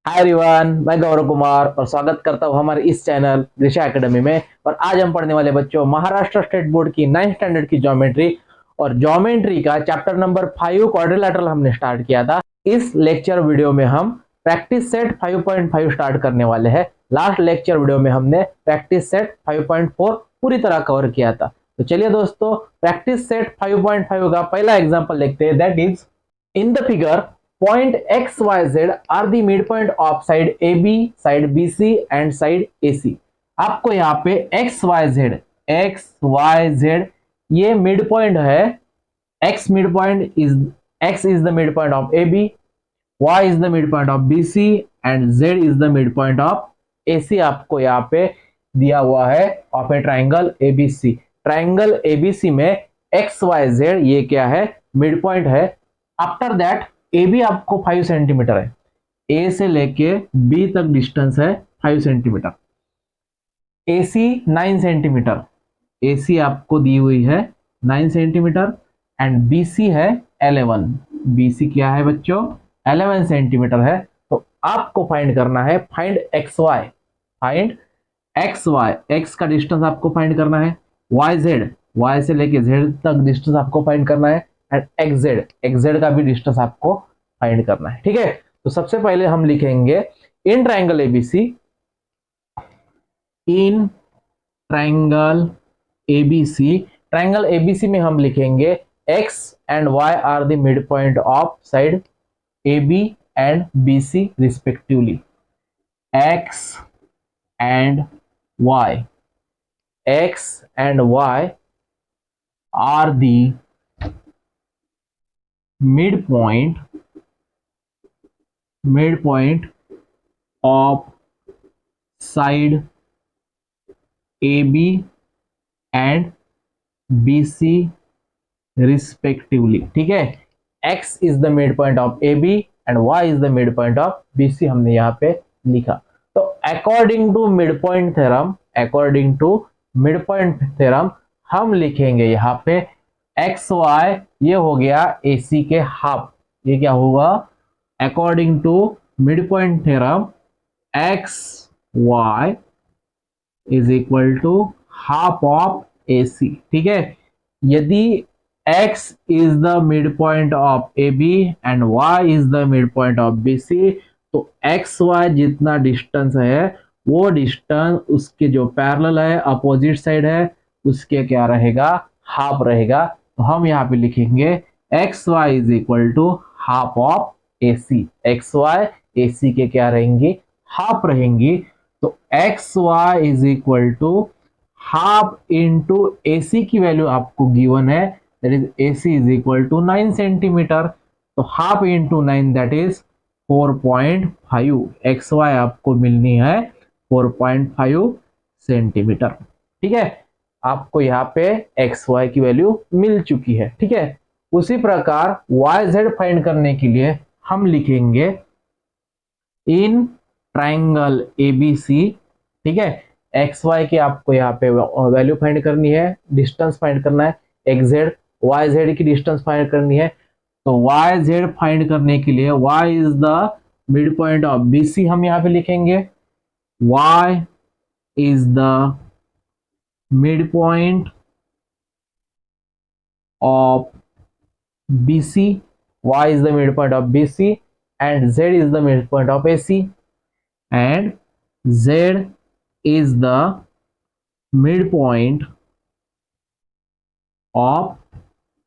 Hi everyone, मैं गौरव कुमार और स्वागत करता हूँ हमारे इस चैनल दिशा एकेडमी में। और आज हम पढ़ने वाले बच्चों महाराष्ट्र स्टेट बोर्ड की 9th स्टैंडर्ड की ज्योमेट्री और ज्योमेट्री का चैप्टर नंबर 5 क्वाड्रिलेटरल हमने स्टार्ट किया था। इस लेक्चर वीडियो में हम प्रैक्टिस सेट 5.5 स्टार्ट करने वाले हैं। लास्ट लेक्चर वीडियो में हमने प्रैक्टिस सेट 5.4 पूरी तरह कवर किया था। तो चलिए दोस्तों, प्रैक्टिस सेट 5.5 का पहला एग्जाम्पल देखते हैं। That is in the figure point XYZ are the midpoint of side AB, side BC and side AC। आपको यहाँ पे XYZ ये मिड पॉइंट है। X is the midpoint of AB, Y is the midpoint of BC and Z is the midpoint of AC। आपको यहाँ पे दिया हुआ है of A triangle ABC। Triangle ABC में XYZ ये क्या है, मिड पॉइंट है। आफ्टर दैट ए बी आपको 5 सेंटीमीटर है, ए से लेके बी तक डिस्टेंस है 5 सेंटीमीटर। ए सी 9 सेंटीमीटर, ए सी आपको दी हुई है 9 सेंटीमीटर एंड बी सी है 11। बी सी क्या है बच्चों, 11 सेंटीमीटर है। तो आपको फाइंड करना है, find X Y. Find X Y, X का डिस्टेंस आपको फाइंड करना है। वाई जेड, वाई से लेके जेड तक डिस्टेंस आपको फाइंड करना है एंड एक्सजेड का भी डिस्टेंस आपको फाइंड करना है। ठीक है, तो सबसे पहले हम लिखेंगे in triangle ABC, in triangle ABC, triangle ABC में हम लिखेंगे X and Y are the mid point of side A B and B C respectively. X and Y, X and Y are the midpoint of side AB and BC respectively। ठीक है, X is the midpoint of AB and Y is the midpoint of BC हमने यहाँ पे लिखा। तो according to midpoint theorem हम लिखेंगे यहाँ पे एक्स वाई ये हो गया AC के हाफ। ये क्या होगा, according to mid point theorem X Y is equal to half of AC। ठीक है, यदि x is the mid point of AB and y is the mid point of BC, तो एक्स वाई जितना distance है वो distance उसके जो parallel है, अपोजिट साइड है, उसके क्या रहेगा, हाफ रहेगा। तो हम यहाँ पे लिखेंगे x Y is equal to half of AC। X y AC के क्या रहेंगी, हाफ रहेंगी। तो x Y is equal to half into AC की वैल्यू आपको गिवन है, that is AC is equal to 9 centimetre. तो half into 9 that is 4.5। X y आपको मिलनी है 4.5 सेंटीमीटर। ठीक है, आपको यहाँ पे एक्स वाई की वैल्यू मिल चुकी है। ठीक है, उसी प्रकार वाई जेड फाइंड करने के लिए हम लिखेंगे इन ट्राइंगल एबीसी। ठीक है, एक्स वाई की आपको यहाँ पे वैल्यू फाइंड करनी है, डिस्टेंस फाइंड करना है, एक्स जेड वाई जेड की डिस्टेंस फाइंड करनी है। तो वाई जेड फाइंड करने के लिए Y is the mid point of BC हम यहाँ पे लिखेंगे। Y is the midpoint of BC, Y is the midpoint of BC and Z is the midpoint of AC and Z is the midpoint of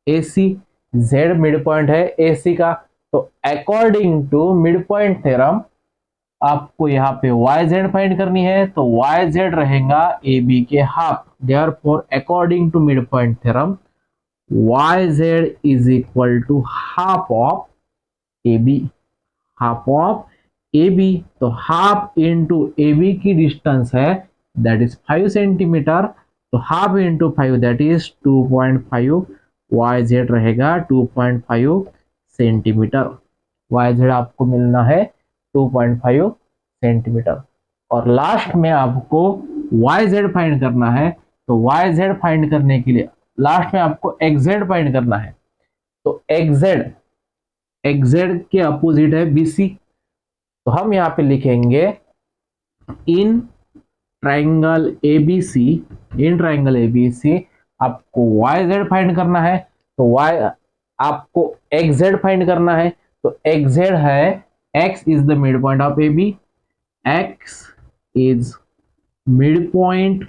AC। Z midpoint है AC का। तो according to midpoint theorem आपको यहाँ पे Y Z find करनी है, तो Y Z रहेगा ए बी के half. Therefore according to mid point theorem Y Z is equal to half of A B, half of A B. तो half into A B की distance है that is 5 centimetre. तो half into 5 that is 2.5। Y Z रहेगा 2.5 centimetre. Y Z आपको मिलना है 2.5 centimetre. और last में आपको वाई जेड फाइंड करना है। तो वाई जेड फाइंड करने के लिए लास्ट में आपको एक्स जेड फाइंड करना है। तो एक्स जेड के अपोजिट है BC। तो हम यहाँ पे लिखेंगे in triangle ABC, in triangle ABC आपको वाई जेड फाइंड करना है, तो वाई आपको एक्स जेड फाइंड करना है, तो एक्स जेड है X is the mid point of A B, X is mid point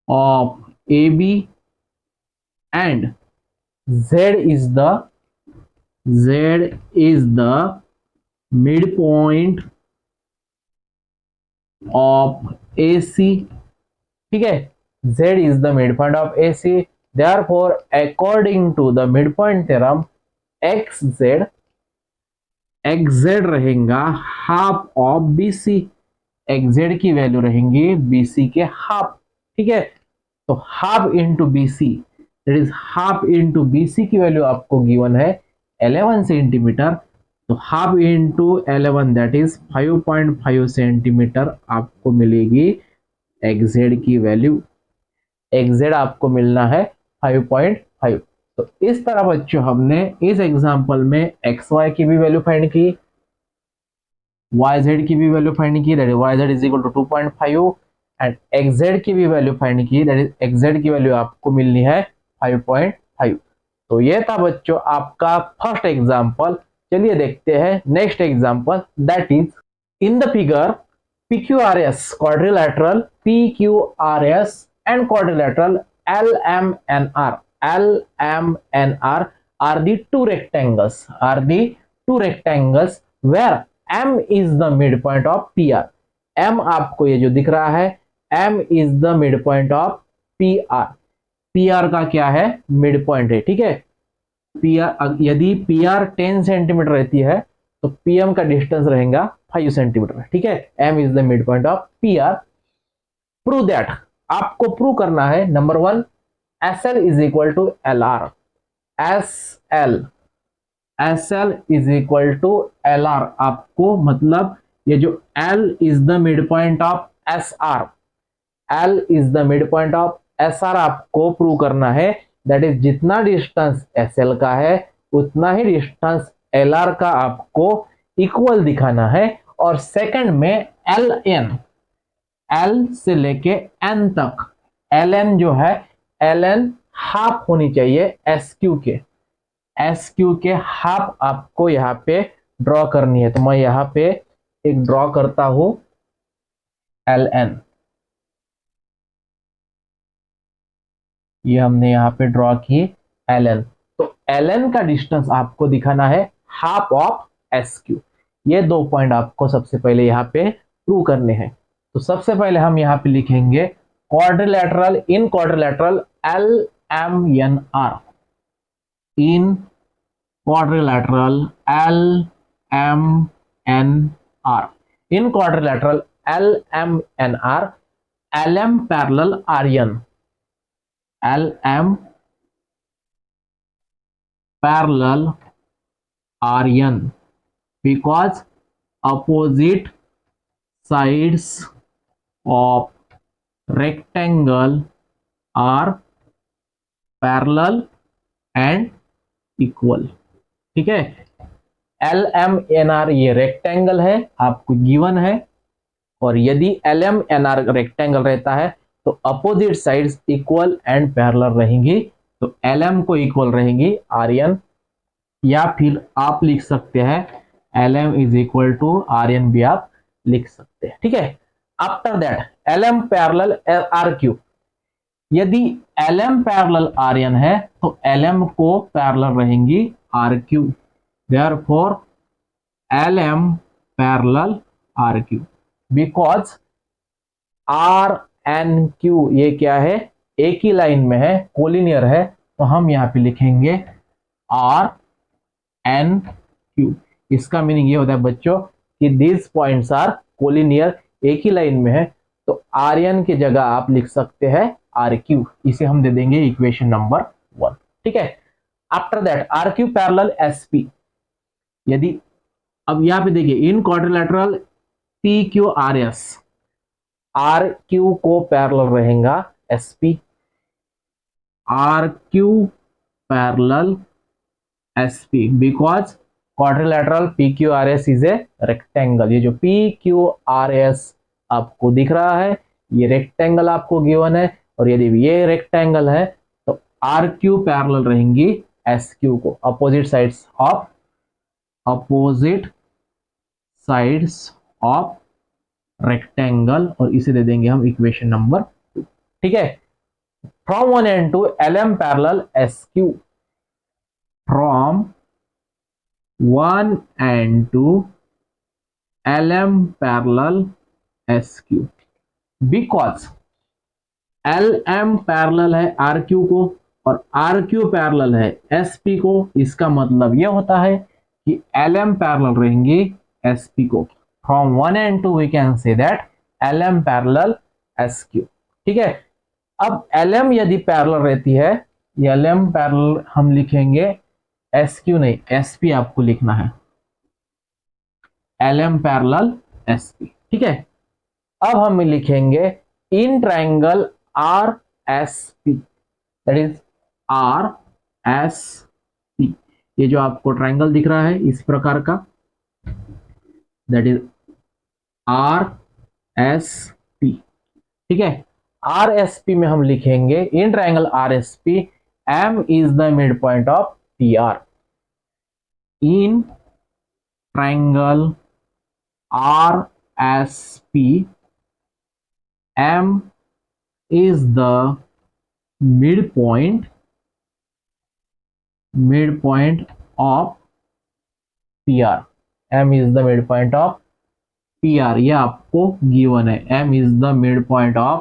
of A B and z is the midpoint of AC, ठीक है, z is the midpoint of AC, therefore according to the midpoint theorem xz रहेगा half of BC, xz की value रहेंगी BC के half, ठीक है, तो half into BC that is half into BC की वैल्यू आपको गिवन है 11 सेंटीमीटर, तो half into 11 that is 5.5 centimetre आपको मिलेगी xz की वैल्यू, xz आपको मिलना है 5.5। तो इस तरह बच्चों हमने इस एग्जांपल में xy की भी वैल्यू फाइंड की, yz की भी वैल्यू फाइंड की, that is yz is equal to 2.5 and xz की भी वैल्यू फाइंड की, दैट इज xz की वैल्यू आपको मिलनी है 5.5। तो ये था बच्चों आपका फर्स्ट एग्जांपल। चलिए देखते हैं next example, that is in the figure PQRS quadrilateral PQRS and quadrilateral LMNR are the two rectangles where M is the midpoint of PR। M आपको ये जो दिख रहा है M is the midpoint of PR, PR का क्या है mid point है, ठीक है, PR यदि PR 10 सेंटीमीटर रहती है तो PM का डिस्टेंस रहेगा 5 सेंटीमीटर, ठीक है, M is the mid point of PR। Prove that, आपको प्रूव करना है number 1 SL is equal to LR, SL is equal to LR, आपको मतलब ये जो L is the mid point of SR, L is the mid point of SR आपको prove करना है, दैट इज जितना डिस्टेंस SL का है उतना ही डिस्टेंस LR का आपको इक्वल दिखाना है। और सेकंड में LN, L से लेके N तक, LN जो है LN हाफ होनी चाहिए SQ के हाफ आपको यहाँ पे ड्रॉ करनी है, तो मैं यहाँ पे एक ड्रॉ करता हूं LN, ये हमने यहाँ पे ड्रॉ की LN, तो LN का डिस्टेंस आपको दिखाना है हाफ ऑफ SQ। ये दो पॉइंट आपको सबसे पहले यहाँ पे प्रूव करने हैं। तो सबसे पहले हम यहाँ पे लिखेंगे quadrilateral, in quadrilateral LMNR, in quadrilateral LMNR, in quadrilateral LMNR LM parallel RN, LM parallel RN because opposite sides of rectangle are parallel and equal, ठीक है, LMNR ये रेक्टेंगल है आपको गिवन है, और यदि LMNR रेक्टेंगल रहता है तो opposite sides equal and parallel रहेंगी, तो LM को इक्वल रहेंगी RN, या फिर आप लिख सकते हैं LM is equal to RN भी आप लिख सकते हैं, ठीक है। After that LM parallel RQ, यदि LM पैरेलल RN है तो LM को पैरेलल रहेंगी RQ, therefore LM parallel RQ because RNQ ये क्या है एक ही लाइन में है, कोलिनियर है, तो हम यहाँ पे लिखेंगे RNQ। इसका मीनिंग ये होता है बच्चों कि दिस पॉइंट्स आर कोलिनियर, एक ही लाइन में है, तो RN की जगह आप लिख सकते हैं RQ, इसे हम दे देंगे इक्वेशन नंबर 1, ठीक है। After that RQ parallel SP, यदि अब यहाँ पे देखिए इन क्वाड्रिलेटरल PQRS, RQ को पैरेलल रहेगा SP, RQ parallel SP because quadrilateral P Q R S is a rectangle. ये जो पी क्यू आर एस आपको दिख रहा है ये रेक्टेंगल आपको गिवन है, और यदि ये रेक्टेंगल है तो आर क्यू पैरेलल रहेंगी एस क्यू को, अपोजिट साइड्स ऑफ रेक्टेंगल, और इसे दे देंगे हम इक्वेशन नंबर 2। ठीक है, from 1 and 2 LM parallel SQ, from 1 and 2 LM parallel SQ, because LM parallel है RQ को और RQ पैरेलल है SP को। इसका मतलब यह होता है कि LM पैरेलल रहेंगी SP को। From 1 and 2 we can say that LM parallel SQ। ठीक है, अब LM यदि पैरेलल रहती है, LM पैरेलल हम लिखेंगे SQ नहीं, SP आपको लिखना है, LM पैरेलल SP। ठीक है, अब हम लिखेंगे in triangle RSP, that is RSP। ये जो आपको ट्राइंगल दिख रहा है इस प्रकार का, दैट इज RSP। ठीक है, RSP में हम लिखेंगे in triangle RSP M is the midpoint of PR। in triangle RSP M is the midpoint of PR। M is the midpoint of PR, ये आपको गिवन है, M is the midpoint of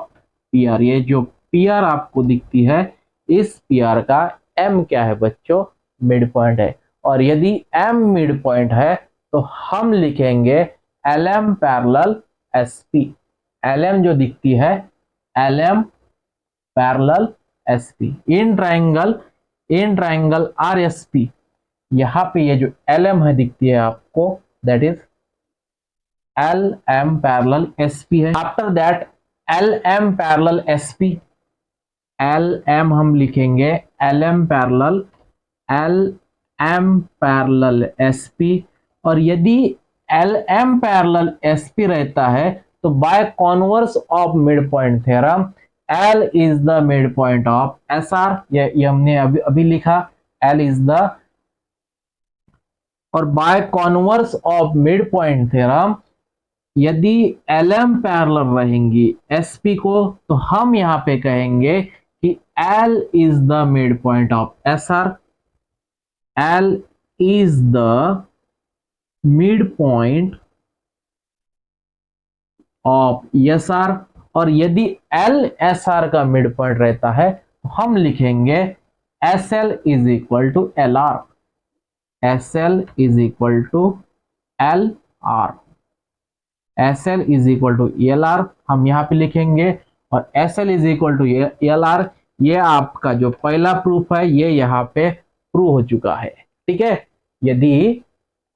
PR। ये जो PR आपको दिखती है इस PR का M क्या है बच्चों, मिड पॉइंट है। और यदि M मिड पॉइंट है तो हम लिखेंगे LM पैरेलल SP। LM जो दिखती है LM parallel SP in triangle RSP। यहाँ पे ये जो LM है दिखती है आपको, that is LM parallel SP है। After that LM parallel SP, LM हम लिखेंगे LM पैरेलल SP। और यदि LM पैरेलल SP रहता है तो by converse of mid point theorem L is the mid point of SR। ये हमने अभी लिखा, L इज द, और by converse of mid point theorem यदि LM पैरेलल रहेंगी SP को तो हम यहाँ पे कहेंगे कि L is the mid point of SR। L is the mid point of SR। और यदि L SR का मिड पॉइंट रहता है तो हम लिखेंगे SL is equal to LR। SL is equal to LR, SL is equal to LR हम यहाँ पे लिखेंगे। और SL is equal to LR, ये आपका जो पहला प्रूफ है ये यहाँ पे प्रूव हो चुका है। ठीक है, यदि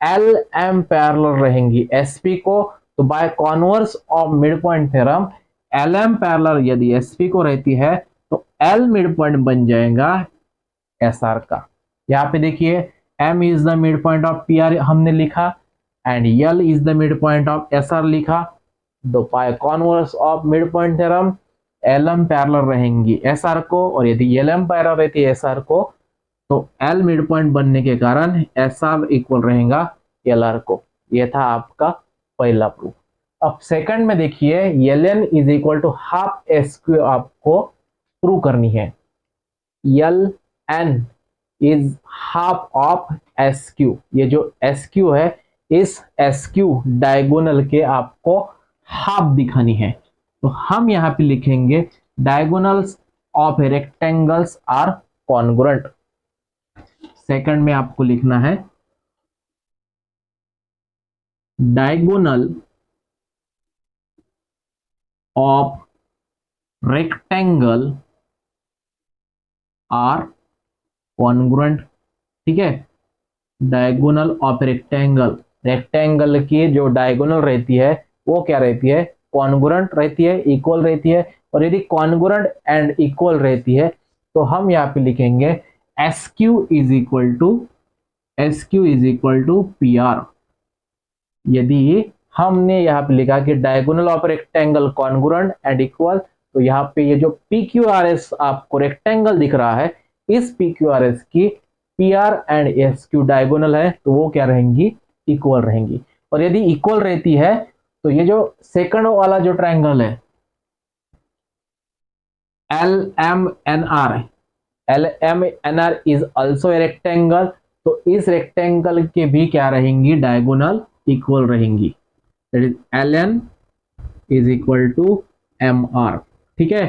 LM पैरेलल रहेंगी SP को तो by converse of mid point theorem LM parallel यदि SP को रहती है तो L मिड पॉइंट बन जाएगा SR का। यहाँ पे देखिए M is the mid point of PR हमने लिखा and L is the mid point of SR लिखा। तो by converse of mid point theorem LM parallel रहेंगी SR को, और यदि LM पैरेलल रहती है SR को तो L मिड पॉइंट बनने के कारण SR इक्वल रहेगा LR को। यह था आपका पहला प्रूफ। अब सेकंड में देखिए LN is equal to half SQ आपको प्रूव करनी है। LN is half of SQ। ये जो SQ है इस SQ डायगोनल के आपको हाफ दिखानी है, तो हम यहाँ पे लिखेंगे diagonals of rectangles are congruent. Second में आपको लिखना है diagonal of rectangle are congruent. ठीक है, डायगोनल ऑफ रेक्टेंगल की जो डायगोनल रहती है वो क्या रहती है, कॉन्ग्रुएंट रहती है, इक्वल रहती है। और यदि कॉन्ग्रुएंट एंड इक्वल रहती है तो हम यहाँ पे लिखेंगे SQ is equal to S Q is equal to P R. यदि हमने यहाँ पे लिखा कि diagonal of rectangle congruent and equal, तो यहाँ पे ये जो पी क्यू आर एस आपको रेक्टेंगल दिख रहा है, इस पी क्यू आर एस की P R and S Q diagonal है, तो वो क्या रहेंगी, इक्वल रहेंगी। और यदि इक्वल रहती है तो ये जो सेकंड वाला जो ट्रायंगल है L M N R, L M N R is also a rectangle, तो इस रेक्टेंगल के भी क्या रहेंगी, डायगोनल इक्वल रहेंगी। That is L N is equal to M R. ठीक है,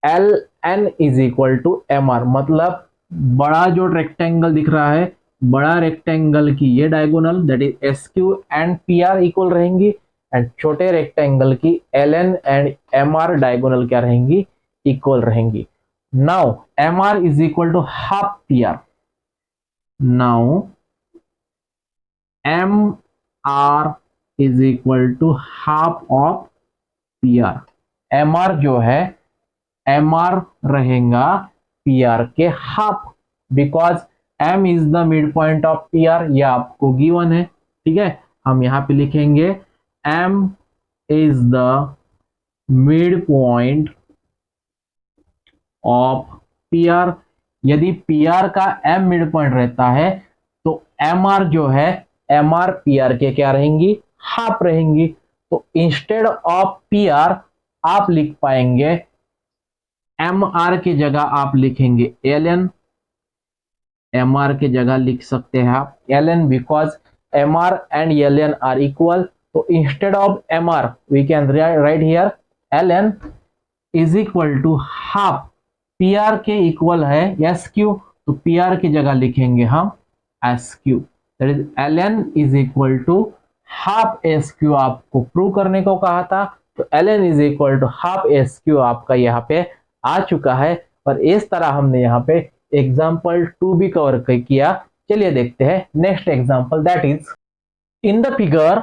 L N is equal to M R, मतलब बड़ा जो रेक्टेंगल दिख रहा है, बड़ा रेक्टेंगल की ये diagonal that is S Q and P R equal रहेंगी, एंड छोटे रेक्टेंगल की L N and M R diagonal क्या रहेंगी, इक्वल रहेंगी। Now M R is equal to half P R. Now M R is equal to half of P R. M R जो है, M R रहेगा P R के half, because M is the mid point of P R, ये आपको given है। ठीक है, हम यहां पे लिखेंगे M is the mid point of P R. यदि पी आर का एम मिड पॉइंट रहता है तो एम आर जो है, एम आर पी आर के क्या रहेंगी, हाफ रहेंगी। तो इंस्टेड ऑफ पी आर आप लिख पाएंगे, एम आर की जगह आप लिखेंगे एल एन, एम आर की जगह लिख सकते हैं आप L N, because M R and L N R equal. तो instead of M R we can write here L N is equal to half, P R के इक्वल है S Q, तो पी आर की जगह लिखेंगे हम S Q. That is L N is equal to half S Q, आपको prove करने को कहा था, तो L N is equal to half S Q आपका यहाँ पे आ चुका है। और इस तरह हमने यहाँ पे एग्जाम्पल 2 भी कवर किया। चलिए देखते हैं next example, that is in the figure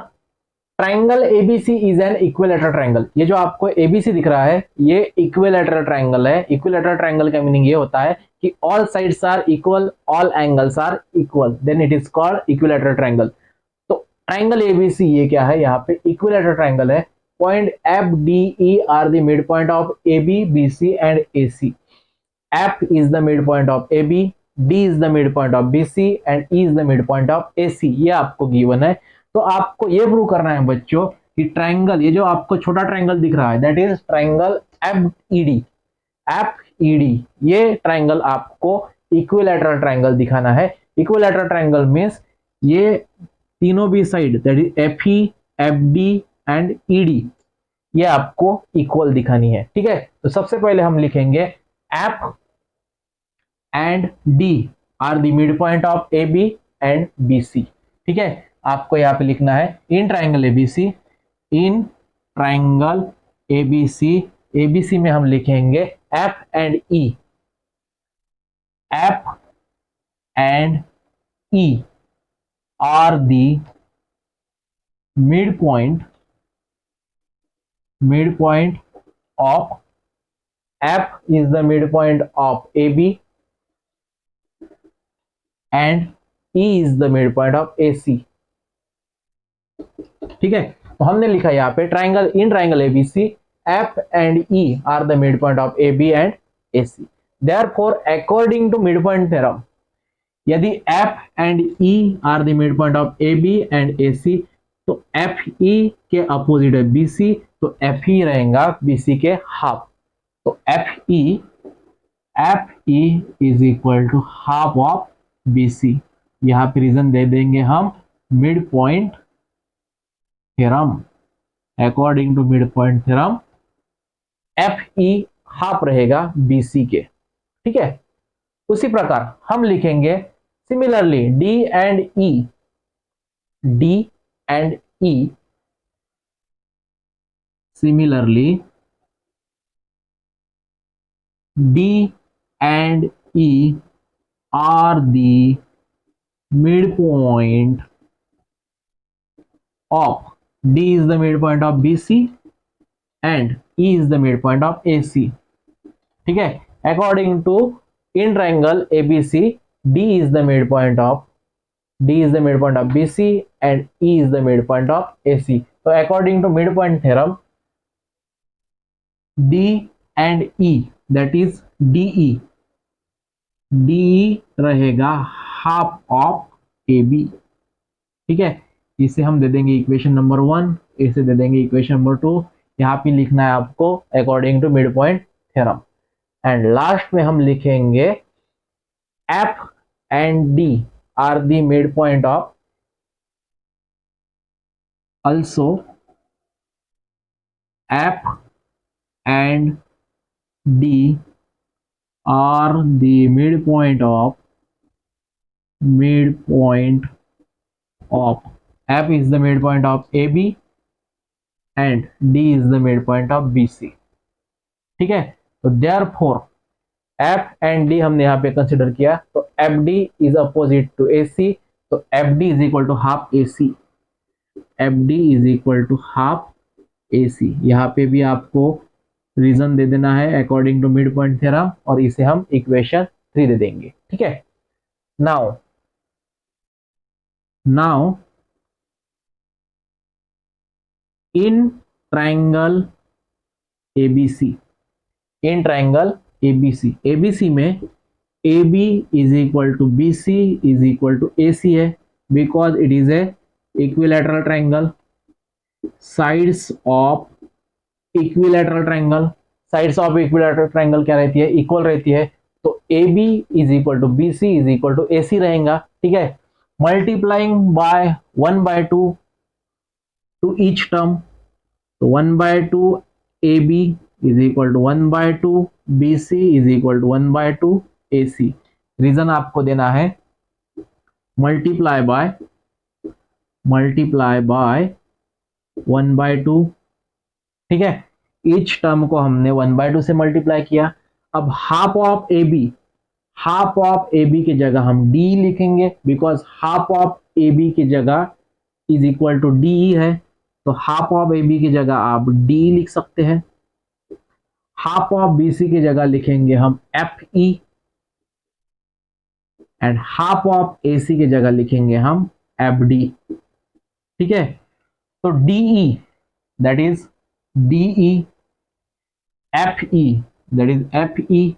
triangle ABC is an equilateral triangle. ये जो आपको एबीसी दिख रहा है ये इक्विलेटरल ट्राइंगल है। इक्विलेटरल ट्राइंगल का मीनिंग ये होता है कि all sides are equal, all angles are equal, then it is called equilateral triangle. तो ट्राइंगल एबीसी ये क्या है, यहाँ पे इक्विलेटरल ट्राइंगल है। Point F D E are the mid point of A B, B C and A C. F is the midpoint of AB, D is the midpoint of BC and E is the midpoint of AC। ये आपको given है। तो आपको ये prove करना है बच्चों कि ट्राइंगल, ये जो आपको छोटा ट्राइंगल दिख रहा है that is triangle FED, FED ये ट्राइंगल आपको इक्विलैटरल ट्राइंगल दिखाना है। इक्विलैटरल ट्राइंगल मींस ये तीनों भी side that is FE, FD and ED ये आपको इक्वल दिखानी है। ठीक है, तो सबसे पहले हम लिखेंगे F and D are the midpoint of AB and BC। ठीक है, आपको यहाँ पे लिखना है in triangle ABC, in triangle ABC, ABC में हम लिखेंगे F and E, F and E are the midpoint of, F is the midpoint of AB and E is the midpoint of AC। ठीक है, तो हमने लिखा यहाँ पे triangle, in triangle ABC F and E are the midpoint of AB and AC। Therefore according to midpoint theorem, यदि F and E are the midpoint of AB and AC, तो FE के अपोजिट है BC, तो FE रहेगा BC के half. तो FE is equal to half of BC। यहां पे रीजन दे देंगे हम mid point theorem. According to mid point theorem FE half रहेगा BC के। ठीक है, उसी प्रकार हम लिखेंगे similarly D and E, similarly D and E are the midpoint of, D is the midpoint of BC and E is the midpoint of AC। ठीक है, according to in triangle ABC, D is the midpoint of D is the midpoint of BC and E is the midpoint of AC. So according to midpoint theorem, D and E, that is DE रहेगा half of AB। ठीक है, इसे हम दे देंगे equation number 1, इसे दे देंगे equation number 2। यहाँ पे लिखना है आपको according to mid point theorem. And last में हम लिखेंगे F and D are the midpoint of, also F and D are the midpoint of F is the midpoint of AB and D is the midpoint of BC। ठीक है, तो therefore F and D हमने यहाँ पे consider किया, तो FD is opposite to AC, तो FD is equal to half AC। FD is equal to half AC। यहाँ पे भी आपको रीजन दे देना है according to mid point theorem, और इसे हम इक्वेशन 3 दे देंगे। ठीक है, now in triangle ABC, in triangle ABC में AB is equal to BC is equal to AC है, because it is a equilateral triangle. Sides of equilateral triangle, sides of equilateral triangle क्या रहती है, equal रहती है, तो AB is equal to BC is equal to AC रहेगा। ठीक है, multiplying by 1/2 to each term, तो 1/2 AB is equal to 1/2 BC is equal to 1/2 AC। Reason आपको देना है मल्टीप्लाई बाय 1/2। ठीक है, ईच टर्म को हमने 1/2 से मल्टीप्लाई किया। अब हाफ ऑफ AB की जगह हम D लिखेंगे, बिकॉज हाफ ऑफ AB की जगह इज इक्वल टू DE है, तो हाफ ऑफ AB की जगह आप D लिख सकते हैं। हाफ ऑफ BC की जगह लिखेंगे हम FE, and half of AC की जगह लिखेंगे हम FD। ठीक है, तो DE that is DE, FE that is FE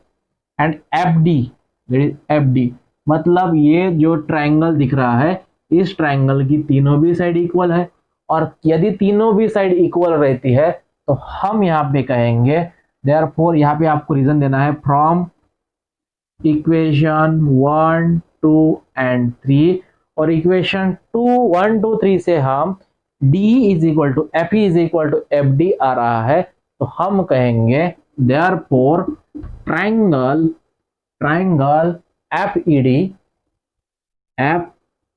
and FD that is FD। मतलब ये जो ट्रायंगल दिख रहा है, इस ट्रायंगल की तीनों भी साइड इक्वल है, और यदि तीनों भी साइड इक्वल रहती है तो हम यहाँ पे कहेंगे देयरफॉर, यहाँ पे आपको रीजन देना है फ्रॉम इक्वेशन 1, 2 एंड 3, और इक्वेशन 2, 1, 2, 3 से हम D is equal to FE is equal to FD आ रहा है, तो हम कहेंगे therefore triangle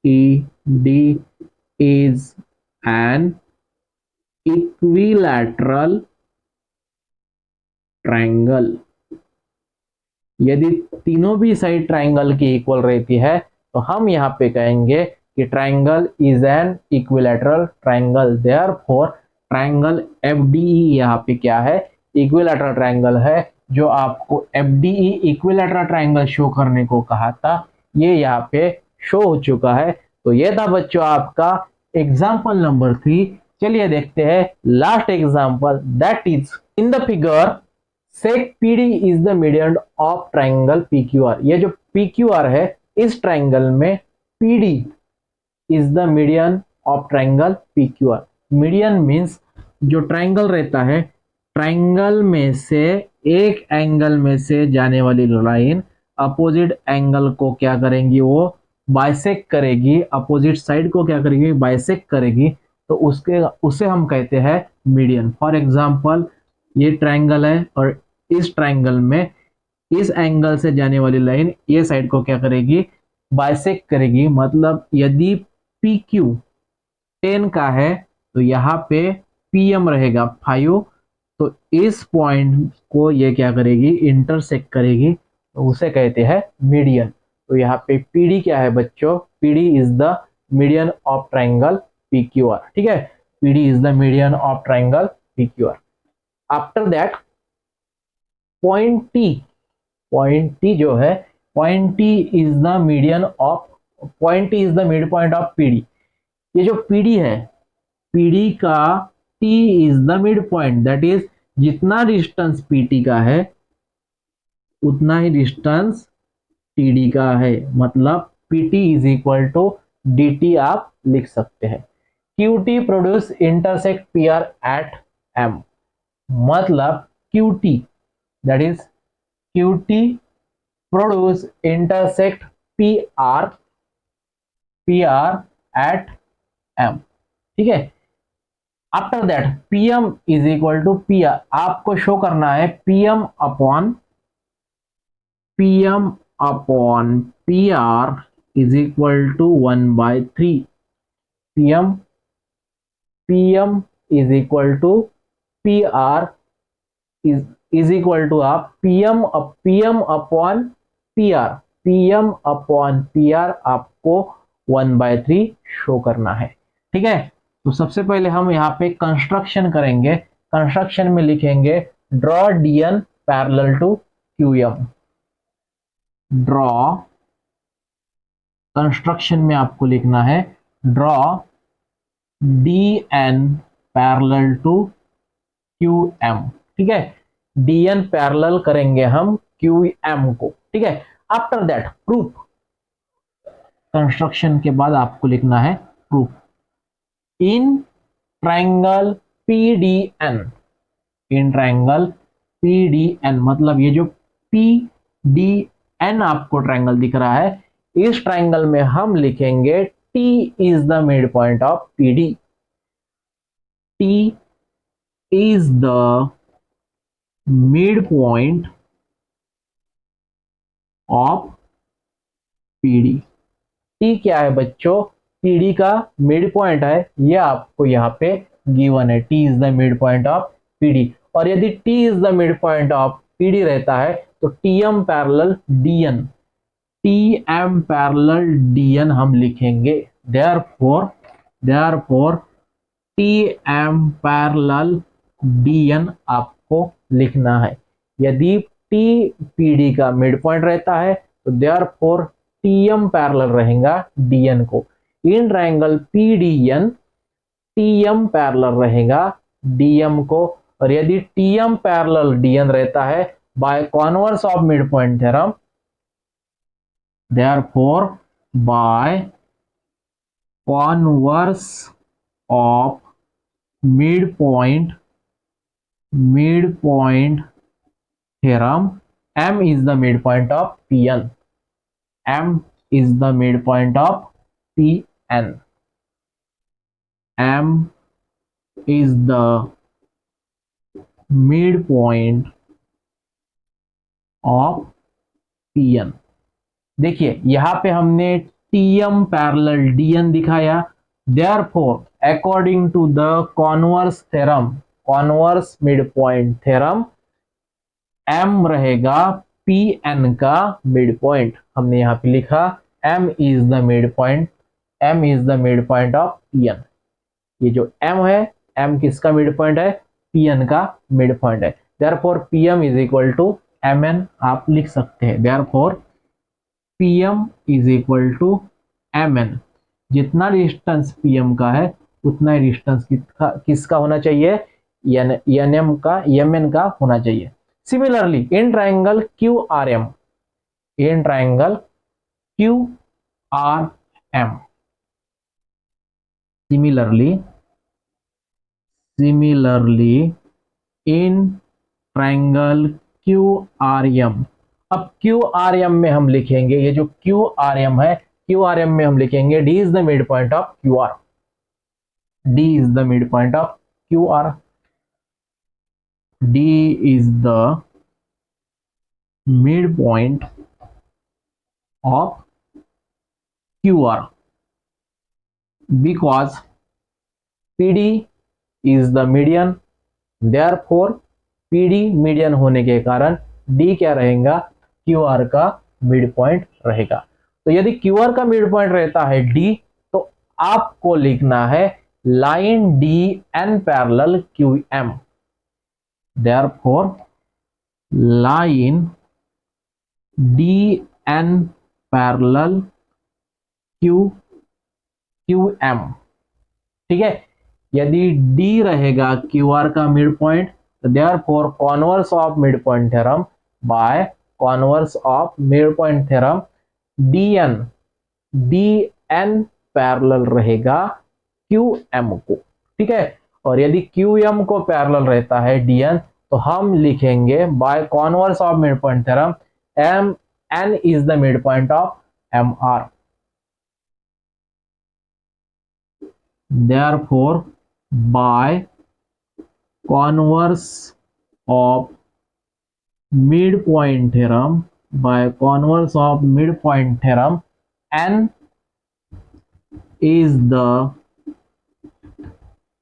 FED is an equilateral triangle। यदि तीनों भी साइड ट्रायंगल की इक्वल रहती है तो हम यहाँ पे कहेंगे कि triangle is an equilateral triangle. Therefore triangle FDE यहाँ पे क्या है, इक्विलैटरल ट्रायंगल है। जो आपको FDE इक्विलैटरल ट्रायंगल शो करने को कहा था, ये यहाँ पे शो हो चुका है। तो ये था बच्चों आपका एग्जाम्पल नंबर 3। चलिए देखते हैं last example, that is in the figure सेक PD is the median of triangle PQR। ये जो PQR है, इस ट्रायंगल में PD is the median of triangle PQR। Median means जो ट्रायंगल रहता है, ट्रायंगल में से एक एंगल में से जाने वाली लाइन अपोजिट एंगल को क्या करेंगी, वो बाइसेक्ट करेगी, अपोजिट साइड को क्या करेगी, बाइसेक्ट करेगी, तो उसे हम कहते हैं मीडियन। फॉर एग्जांपल ये ट्रायंगल है, और इस ट्रायंगल में इस एंगल से जाने वाली लाइन ये साइड को क्या करेगी, बाइसेक्ट करेगी। मतलब यदि PQ 10 का है तो यहाँ पे PM रहेगा 5, तो इस पॉइंट को ये क्या करेगी, इंटरसेक्ट करेगी, तो उसे कहते हैं मीडियन। तो यहाँ पे PD क्या है बच्चों, PD is the median of triangle PQR। ठीक है, PD is the median of triangle PQR। After that point T जो है, point T is the median of point T is the mid point of PD. ये जो PD है, PD का T is the mid point, that is जितना distance PT का है उतना ही डिस्टेंस टीडी का है, मतलब PT is equal to dt आप लिख सकते हैं। QT produce intersect PR at M, मतलब QT that is QT produce intersect PR at M, ठीक है। After that PM is equal to PR, आपको शो करना है PM upon PR is equal to 1/3। PM is equal to PR is equal to आप PM upon PR आपको 1/3 show करना है, ठीक है। तो सबसे पहले हम यहाँ पे कंस्ट्रक्शन करेंगे। कंस्ट्रक्शन में लिखेंगे draw DN parallel to QM। Draw construction में आपको लिखना है draw DN parallel to QM, ठीक है। DN पैरेलल करेंगे हम QM को, ठीक है। आफ्टर दैट प्रूफ, कंस्ट्रक्शन के बाद आपको लिखना है proof. In triangle PDN, in triangle PDN मतलब ये जो PDN आपको ट्रायंगल दिख रहा है, इस ट्रायंगल में हम लिखेंगे T is the mid point of PD। T is the mid point of PD। T क्या है बच्चों? PD का मिड पॉइंट है, ये आपको यहाँ पे गिवन है। T is the mid point of PD, और यदि T is the mid point of PD रहता है तो TM parallel DN, TM parallel DN हम लिखेंगे। देयरफॉर TM पैरेलल DN आपको लिखना है। यदि T PD का मिड पॉइंट रहता है तो देयरफॉर TM पैरेलल रहेगा DN को। In triangle PDN TM parallel रहेगा DM को, और यदि TM पैरेलल DN रहता है by converse of mid point theorem, therefore by converse of midpoint theorem, M is the midpoint of PN, M is the midpoint of PN, M is the midpoint of PN। देखिए यहां पे हमने TM parallel DN दिखाया। Therefore according to the converse theorem, converse mid point theorem, M रहेगा PN का mid point. हमने यहाँ पे लिखा M is the mid point, M is the mid point of PN। ये जो M है, M किसका मिड पॉइंट है? PN का मिड पॉइंट है। Therefore PM is equal to MN आप लिख सकते हैं। Therefore PM is equal to MN, जितना डिस्टेंस PM का है उतना ही डिस्टेंस किसका होना चाहिए? MN का होना चाहिए। Similarly in triangle QRM, in triangle QRM, similarly in triangle QRM, अब QRM में हम लिखेंगे, ये जो QRM है, QRM में हम लिखेंगे D is the mid point of QR, D is the mid point of QR, D is the mid point of QR because PD is the median. Therefore PD median होने के कारण D क्या रहेगा? QR का mid point रहेगा। तो यदि QR का मिड पॉइंट रहता है D, तो आपको लिखना है line DN parallel QM। Therefore line DN parallel Q M, ठीक है। यदि डी रहेगा क्यू आर का मिड पॉइंट, तो therefore converse of mid point theorem by converse of mid point theorem D N parallel रहेगा क्यू एम को, ठीक है। और यदि क्यू एम को पैरेलल रहता है डी एन, तो हम लिखेंगे by converse of mid point theorem M N is the mid point of M R. Therefore, by converse of midpoint theorem, n is the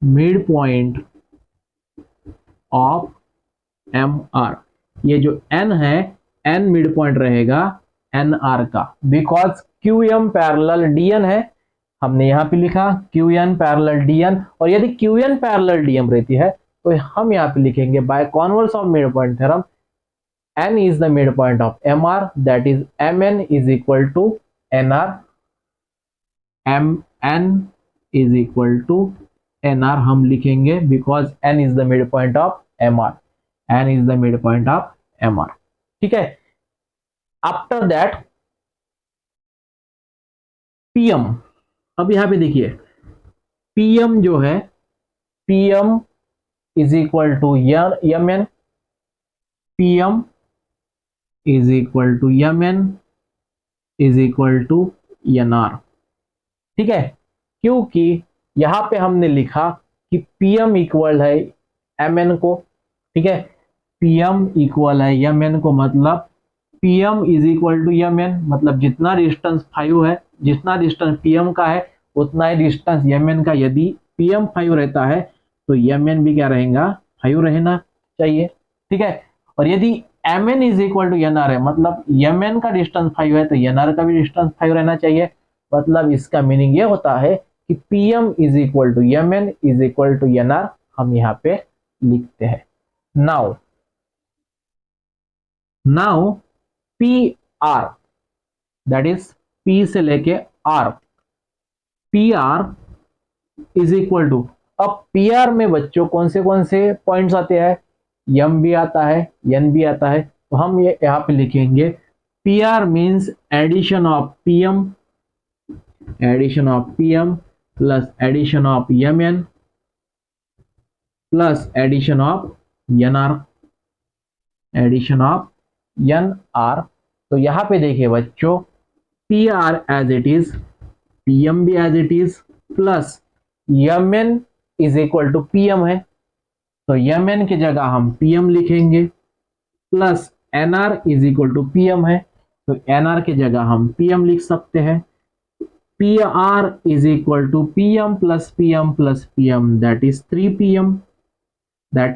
midpoint of MR। ये जो n है, n mid point रहेगा NR का, because QM parallel DN है। हमने यहां पे लिखा QN पैरेलल DN, और यदि QN पैरेलल DM रहती है तो हम यहां पे लिखेंगे by converse of mid point theorem n is the mid point of MR, that is MN is equal to NR। MN is equal to NR हम लिखेंगे because n is the mid point of MR, n is the mid point of MR, ठीक है। After that PM, अब यहां पे देखिए PM जो है, PM is equal to MN, PM is equal to MN is equal to NR, ठीक है। क्योंकि यहां पे हमने लिखा कि PM इक्वल है MN को, ठीक है। PM इक्वल है MN को, मतलब PM is equal to MN, मतलब जितना डिस्टेंस 5 है, जितना डिस्टेंस PM का है उतना ही डिस्टेंस MN का। यदि PM 5 रहता है तो MN भी क्या रहेगा, 5 रहना चाहिए, ठीक है। और यदि MN is equal to NR है, मतलब MN का डिस्टेंस 5 है तो NR का भी डिस्टेंस 5 रहना चाहिए। मतलब इसका मीनिंग ये होता है कि PM is equal to MN is equal to NR हम यहाँ पे लिखते हैं। Now PR, that is P से लेके R, PR is equal to, अब PR में बच्चों कौन से पॉइंट्स आते हैं, M भी आता है, N भी आता है, तो हम ये यहाँ पे लिखेंगे PR means addition of PM plus addition of MN plus addition of NR। तो यहाँ पे देखिए बच्चों, PR as it is, PM भी as it is, plus MN is equal to PM है, तो MN की जगह हम PM लिखेंगे, plus NR is equal to PM है, तो NR की जगह हम PM लिख सकते हैं। PR is equal to PM plus PM plus PM, that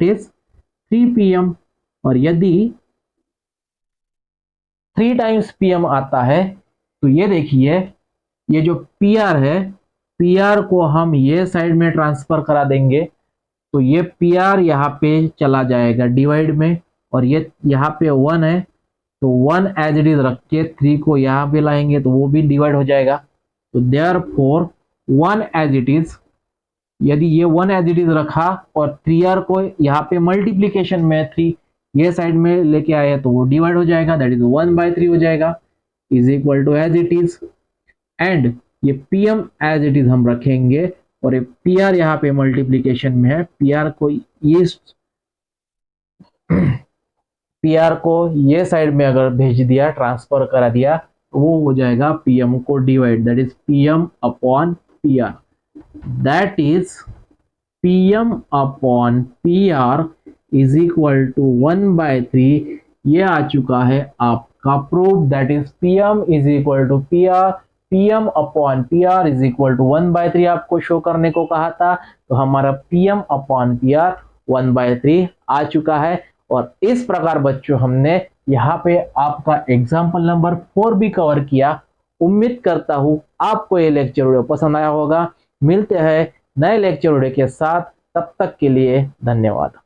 is 3PM, और यदि 3 टाइम्स PM आता है तो ये देखिए, ये जो PR है, PR को हम ये साइड में ट्रांसफर करा देंगे, तो ये PR यहाँ पे चला जाएगा डिवाइड में, और ये यहाँ पे 1 है तो 1 एज इट इज रख के 3 को यहाँ पे लाएंगे तो वो भी डिवाइड हो जाएगा। तो देयरफॉर 1 एज इट इज, यदि ये 1 एज इट इज रखा और 3R को यहाँ पे मल्टीप्लीकेशन में 3 ये साइड में लेके आए तो वो डिवाइड हो जाएगा, दैट इज 1/3 हो जाएगा, is equal to as it is. And ये PM एज इट इज हम रखेंगे, और ये PR यहाँ पे मल्टीप्लीकेशन में है, PR को ये साइड में अगर भेज दिया, ट्रांसफर करा दिया, तो वो हो जाएगा PM को divide, that is PM upon PR, that is PM upon PR is equal to 1/3। ये आ चुका है आपका proof, that is PM is equal to PM upon PR is equal to 1/3 आपको शो करने को कहा था, तो हमारा PM अपॉन PR 1/3 आ चुका है। और इस प्रकार बच्चों हमने यहाँ पे आपका एग्जाम्पल नंबर 4 भी कवर किया। उम्मीद करता हूँ आपको ये लेक्चर वीडियो पसंद आया होगा। मिलते हैं नए लेक्चर वीडियो के साथ, तब तक के लिए धन्यवाद।